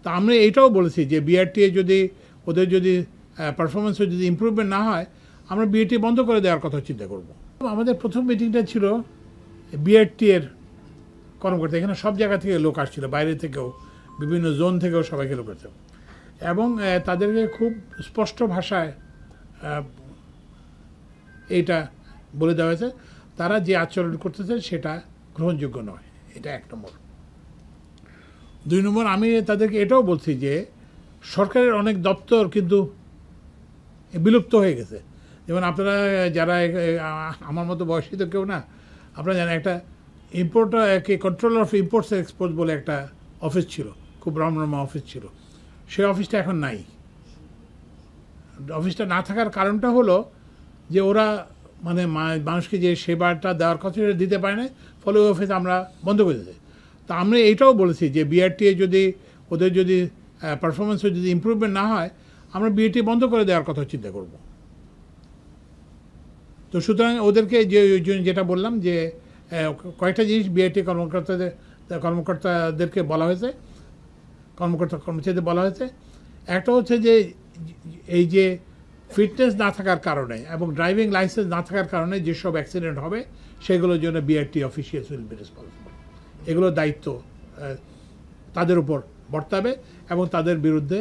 তা আমরা এইটাও বলেছি যে বিআরটিএ যদি ওদের যদি পারফরমেন্সে যদি ইমপ্রুভমেন্ট না হয় আমরা বিআরটি বন্ধ করে দেওয়ার কথা চিন্তা করব। আমাদের প্রথম মিটিংটা ছিল বিআরটিএর কর্মকর্তা, এখানে সব জায়গা থেকে লোক আসছিল, বাইরে থেকেও বিভিন্ন জোন থেকেও সবাইকে লোক আসছে, এবং তাদেরকে খুব স্পষ্ট ভাষায় এইটা বলে দেওয়া হয়েছে তারা যে আচরণ করতেছে সেটা গ্রহণযোগ্য নয়। এটা 1 নম্বর। 2 নম্বর, আমি তাদেরকে এটাও বলছি যে সরকারের অনেক দপ্তর কিন্তু বিলুপ্ত হয়ে গেছে। যেমন আপনারা যারা আমার মতো বয়সী তো কেউ না, আপনারা জানেন একটা কন্ট্রোলার অফ ইম্পোর্টস এক্সপোর্টস বলে একটা অফিস ছিল, খুব রমরমা অফিস ছিল। সেই অফিসটা এখন নাই। অফিসটা না থাকার কারণটা হলো যে ওরা মানে মানুষকে যে সেবাটা দেওয়ার কথা সেটা দিতে পারে না, ফলে ওই অফিস আমরা বন্ধ করে দিতে। তা আমরা এইটাও বলেছি যে বিআরটিএ যদি ওদের যদি পারফরমেন্সে যদি ইমপ্রুভমেন্ট না হয় আমরা বিআরটি বন্ধ করে দেওয়ার কথা চিন্তা করব। তো সুতরাং ওদেরকে যেটা বললাম যে কয়েকটা জিনিস বিআরটি কর্মকর্তাদেরকে বলা হয়েছে, কর্মচারীদের বলা হয়েছে। একটা হচ্ছে যে এই যে ফিটনেস না থাকার কারণে এবং ড্রাইভিং লাইসেন্স না থাকার কারণে যেসব অ্যাক্সিডেন্ট হবে সেগুলোর জন্য BRT officials will be responsible. এগুলোর দায়িত্ব তাদের উপর বর্তাবে এবং তাদের বিরুদ্ধে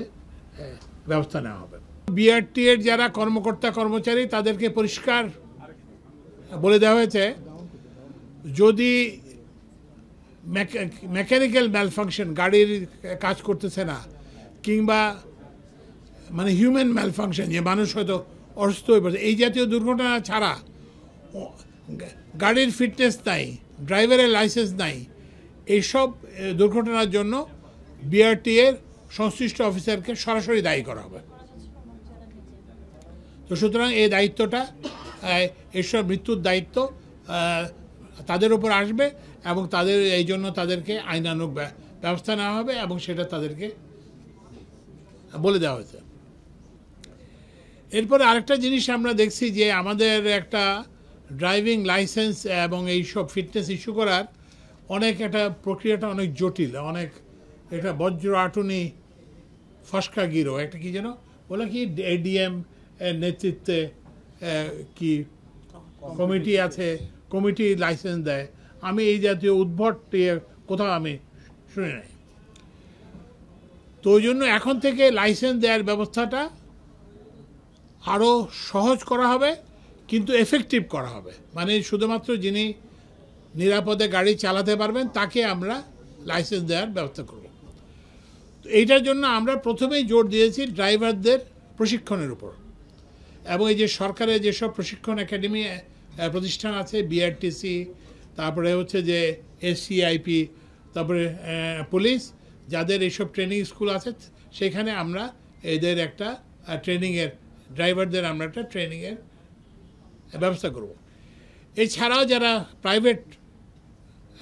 ব্যবস্থা নেওয়া হবে। বিআরটি এর যারা কর্মকর্তা কর্মচারী তাদেরকে পরিষ্কার বলে দেওয়া হয়েছে যদি মেকানিক্যাল ম্যালফাংশন, গাড়ির কাজ করতেছে না, কিংবা মানে হিউম্যান ম্যালফাংশন, যে মানুষ হয়তো অসুস্থ হয়ে পড়ছে, এই জাতীয় দুর্ঘটনা ছাড়া গাড়ির ফিটনেস নাই, ড্রাইভারের লাইসেন্স নাই, এইসব দুর্ঘটনার জন্য বিআরটি এর সংশ্লিষ্ট অফিসারকে সরাসরি দায়ী করা হবে। তো সুতরাং এই দায়িত্বটা, এইসব মৃত্যুর দায়িত্ব তাদের উপর আসবে এবং তাদের এই জন্য তাদেরকে আইনানুগ ব্যবস্থা নেওয়া হবে এবং সেটা তাদেরকে বলে দেওয়া হয়েছে। এরপরে আরেকটা জিনিস আমরা দেখছি যে আমাদের একটা ড্রাইভিং লাইসেন্স এবং এইসব ফিটনেস ইস্যু করার একটা প্রক্রিয়াটা অনেক জটিল, অনেক একটা বজ্র আটুনি ফসকা গিরো একটা কি যেন বলে কি এডিএম এর নেতৃত্বে কি কমিটি আছে, কমিটি লাইসেন্স দেয়। আমি এই জাতীয় উদ্ভট কোথাও আমি শুনি নাই। তো ওই জন্য এখন থেকে লাইসেন্স দেওয়ার ব্যবস্থাটা আরও সহজ করা হবে, কিন্তু এফেক্টিভ করা হবে। মানে শুধুমাত্র যিনি নিরাপদে গাড়ি চালাতে পারবেন তাকে আমরা লাইসেন্স দেওয়ার ব্যবস্থা করব। তো এইটার জন্য আমরা প্রথমেই জোর দিয়েছি ড্রাইভারদের প্রশিক্ষণের উপর, এবং এই যে সরকারের যেসব প্রশিক্ষণ একাডেমি প্রতিষ্ঠান আছে, বিআরটিসি, তারপরে হচ্ছে যে এসসিআইপি, তারপরে পুলিশ, যাদের এইসব ট্রেনিং স্কুল আছে, সেখানে আমরা এদের একটা ট্রেনিংয়ের, ড্রাইভারদের আমরা একটা ট্রেনিংয়ের ব্যবস্থা করব। এছাড়াও যারা প্রাইভেট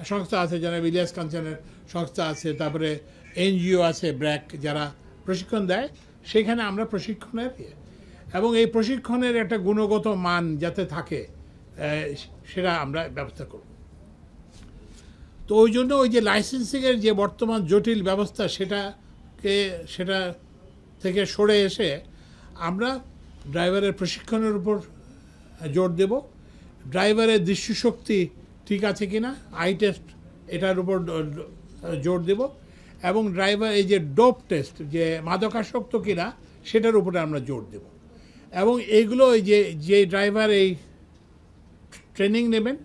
সংস্থা আছে, যারা ইলিয়াস কাঞ্চনের সংস্থা আছে, তারপরে এনজিও আছে, ব্র্যাক, যারা প্রশিক্ষণ দেয়, সেখানে আমরা প্রশিক্ষণের এবং এই প্রশিক্ষণের একটা গুণগত মান যাতে থাকে সেটা আমরা ব্যবস্থা করব। তো ওই জন্য ওই যে লাইসেন্সিংয়ের যে বর্তমান জটিল ব্যবস্থা সেটা থেকে সরে এসে আমরা ড্রাইভারের প্রশিক্ষণের উপর জোর দেব, ড্রাইভারের দৃষ্টিশক্তি ঠিক আছে কিনা, আই টেস্ট, এটার উপর জোর দেব, এবং ড্রাইভার এই যে ডোপ টেস্ট, যে মাদকাসক্ত কিনা, সেটার উপরে আমরা জোর দেব। এবং এইগুলো যে ড্রাইভার এই ট্রেনিং নেবেন,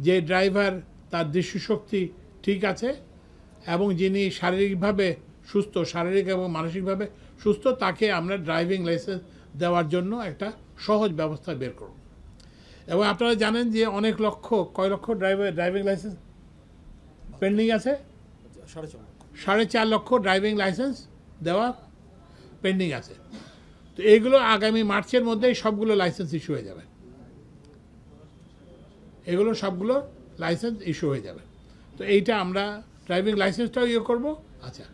যে ড্রাইভার তার দৃষ্টিশক্তি ঠিক আছে এবং যিনি শারীরিকভাবে সুস্থ, শারীরিক এবং মানসিকভাবে সুস্থ, তাকে আমরা ড্রাইভিং লাইসেন্স দেওয়ার জন্য একটা সহজ ব্যবস্থা বের করব। এবং আপনারা জানেন যে কয় লক্ষ ড্রাইভিং লাইসেন্স পেন্ডিং আছে, 4.5 লক্ষ ড্রাইভিং লাইসেন্স দেওয়া পেন্ডিং আছে। তো এইগুলো আগামী মার্চের মধ্যেই সবগুলো লাইসেন্স ইস্যু হয়ে যাবে, এগুলো সবগুলো লাইসেন্স ইস্যু হয়ে যাবে। তো এইটা আমরা ড্রাইভিং লাইসেন্সটাও করব। আচ্ছা,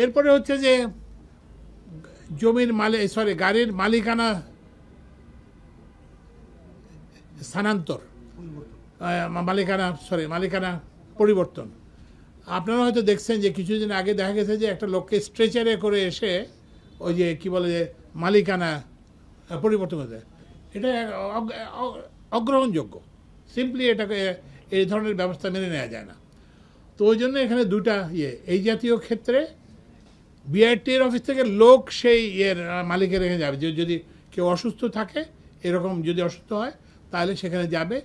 এরপরে হচ্ছে যে গাড়ির মালিকানা স্থানান্তর, মালিকানা পরিবর্তন। আপনারা হয়তো দেখছেন যে কিছুদিন আগে দেখা গেছে যে একটা লোককে স্ট্রেচারে করে এসে ওই যে কি বলে যে মালিকানা পরিবর্তন করতে, এটা অগ্রহণযোগ্য। সিম্পলি এটাকে এই ধরনের ব্যবস্থা মেনে নেওয়া যায় না। তো ওই জন্য এখানে দুটা এই জাতীয় ক্ষেত্রে বিআরটির অফিস থেকে লোক সেই মালিকের রেখে যাবে, যে যদি কেউ অসুস্থ থাকে, এরকম যদি অসুস্থ হয় তাহলে সেখানে যাবে,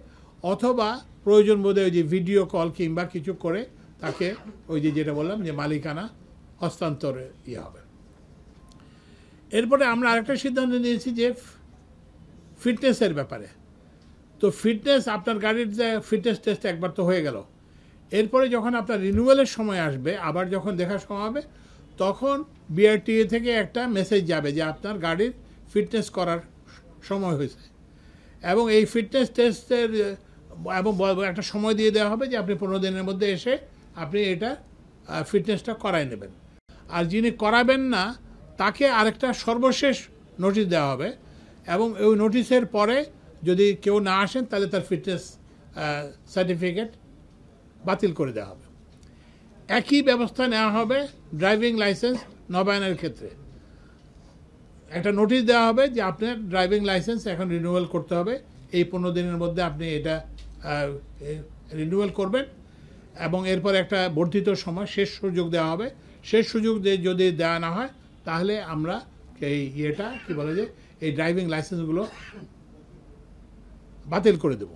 অথবা প্রয়োজন বোধে ওই যে ভিডিও কল কিংবা কিছু করে তাকে ওই যে যেটা বললাম যে মালিকানা হস্তান্তরে হবে। এরপরে আমরা আরেকটা সিদ্ধান্ত নিয়েছি যে ফিটনেসের ব্যাপারে। তো ফিটনেস, আপনার গাড়ির যে ফিটনেস টেস্ট একবার তো হয়ে গেল, এরপরে যখন আপনার রিনিউয়ালের সময় আসবে, আবার যখন দেখার সময় হবে, তখন বিআরটিএ থেকে একটা মেসেজ যাবে যে আপনার গাড়ির ফিটনেস করার সময় হয়েছে, এবং এই ফিটনেস টেস্টের এবং একটা সময় দিয়ে দেওয়া হবে যে আপনি 15 দিনের মধ্যে এসে আপনি এটা ফিটনেসটা করাই নেবেন। আর যিনি করাবেন না তাকে আরেকটা সর্বশেষ নোটিশ দেওয়া হবে, এবং ওই নোটিশের পরে যদি কেউ না আসেন তাহলে তার ফিটনেস সার্টিফিকেট বাতিল করে দেওয়া হবে। একই ব্যবস্থা নেওয়া হবে ড্রাইভিং লাইসেন্স নবায়নের ক্ষেত্রে। একটা নোটিশ দেওয়া হবে যে আপনার ড্রাইভিং লাইসেন্স এখন রিনিউয়াল করতে হবে, এই 15 দিনের মধ্যে আপনি এটা রিনিউয়াল করবেন, এবং এরপর একটা বর্ধিত সময় শেষ সুযোগ দেওয়া হবে। শেষ সুযোগ যদি দেওয়া না হয় তাহলে আমরা এই কি বলে যে এই ড্রাইভিং লাইসেন্সগুলো বাতিল করে দেব।